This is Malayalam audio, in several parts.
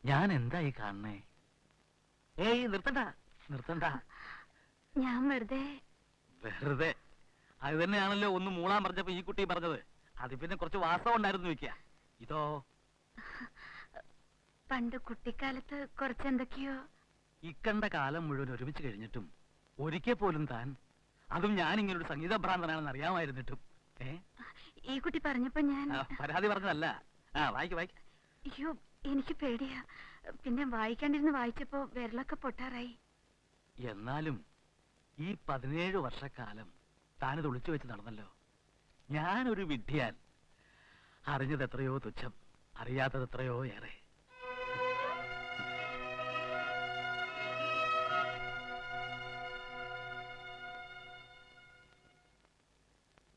ഞാൻ എന്തായി കാണണേ? ഏയ് നിർത്തണ്ട നിർത്തണ്ട. ഞാൻ വെറുതെ വെറുതെ അത് തന്നെയാണല്ലോ ഒന്ന് മൂളാൻ പറഞ്ഞപ്പോ ഈ കുട്ടി പറഞ്ഞത്. അത് പിന്നെ കുറച്ച് വാസ്തവം ഉണ്ടായിരുന്നു വെക്ക. ഇതോ പണ്ട് കുട്ടിക്കാലത്ത് കുറച്ചെന്തൊക്കെയോ. ഇക്കണ്ട കാലം മുഴുവൻ ഒരുമിച്ച് കഴിഞ്ഞിട്ടും ഒരിക്കൽ പോലും താൻ, അതും ഞാൻ ഇങ്ങനെ ഒരു സംഗീത ഭ്രാന്തനാണെന്ന് അറിയാമായിരുന്നിട്ടും ഈ കുട്ടി പറഞ്ഞപ്പോ ഞാൻ പരാതി പറഞ്ഞതല്ല. വായിക്ക വായിക്ക. അയ്യോ എനിക്ക് പേടിയാ. പിന്നെ വായിക്കാണ്ടിരുന്ന് വായിച്ചപ്പോ വിരലൊക്കെ പൊട്ടാറായി. എന്നാലും ഈ 17 വർഷക്കാലം താനിത് ഒളിച്ചു വെച്ച് നടന്നല്ലോ. ഞാനൊരു വിഡ്ഢിയാൻ. അറിഞ്ഞത് എത്രയോ തുച്ഛം, അറിയാത്തത് എത്രയോ ഏറെ.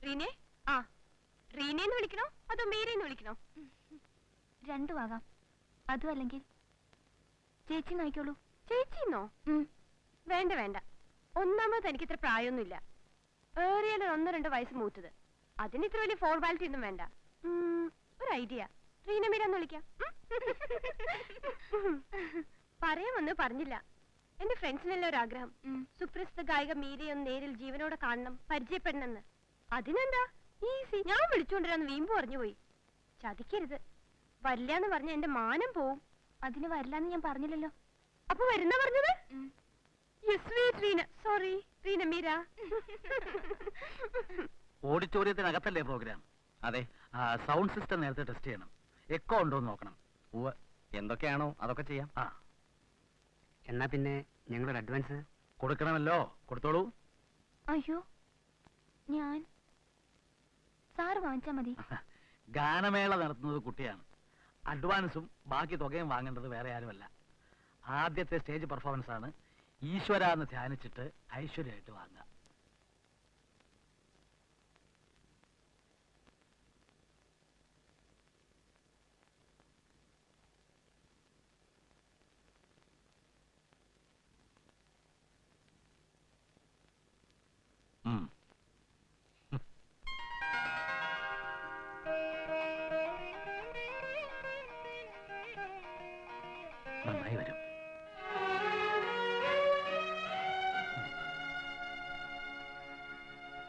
റീനെ, ആ റീനെന്ന് വിളിക്കണോ അതോ മീരന്ന് വിളിക്കണോ? രണ്ടും ആകാം. അതും അല്ലെങ്കിൽ ചേച്ചി നോക്കിക്കോളൂ. ചേച്ചിന്നോ? വേണ്ട വേണ്ട. ഒന്നാമത് എനിക്ക് ഇത്ര പ്രായമൊന്നുമില്ല. ഏറിയാൽ 1-2 വയസ്സ് മൂത്തത്. അതിന് ഇത്ര വലിയ ഫോർമാലിറ്റി ഒന്നും വേണ്ട. ഒരു ഐഡിയ, റീന മീരാന്ന് വിളിക്കാം. പറയാമെന്ന് പറഞ്ഞില്ല. എന്റെ ഫ്രണ്ട്സിനെല്ലാം ഒരു ആഗ്രഹം, സുപ്രസിദ്ധ ഗായിക മീരയെ ഒന്ന് നേരിൽ ജീവനോടെ കാണണം, പരിചയപ്പെടണമെന്ന്. അതിനെന്താ ഈസി, ഞാൻ വിളിച്ചുകൊണ്ടിരാന്ന് വീമ്പ് പറഞ്ഞു പോയി. ചതിക്കരുത്. വരില്ലാന്ന് പറഞ്ഞ എന്റെ മാനം പോവും. അതിന് വരില്ലാന്ന് ഞാൻ പറഞ്ഞില്ലല്ലോ. അപ്പൊ വരുന്ന പറഞ്ഞത്? സോറി റീന മീര. ഓഡിറ്റോറിയത്തിനകത്തല്ലേ പ്രോഗ്രാം? അതെ. സൗണ്ട് സിസ്റ്റം നേരത്തെ ടെസ്റ്റ് ചെയ്യണം. എക്കോ ഉണ്ടോന്ന് നോക്കണം. എന്തൊക്കെയാണോ അതൊക്കെ ചെയ്യാം. എന്നാ പിന്നെ ഞങ്ങളൊരു അഡ്വാൻസ് കൊടുക്കണമല്ലോ. കൊടുത്തോളൂ. അയ്യോ, ഞാൻ സാറ് വാങ്ങിച്ചാ മതി. ഗാനമേള നടത്തുന്നത് കുട്ടിയാണ്. അഡ്വാൻസും ബാക്കി തുകയും വാങ്ങേണ്ടത് വേറെ ആരുമല്ല. ആദ്യത്തെ സ്റ്റേജ് പെർഫോമൻസ് ആണ്. ഈശ്വര എന്ന് ധ്യാനിച്ചിട്ട് ഐശ്വര്യമായിട്ട് വാങ്ങുക. നന്നായി വരും.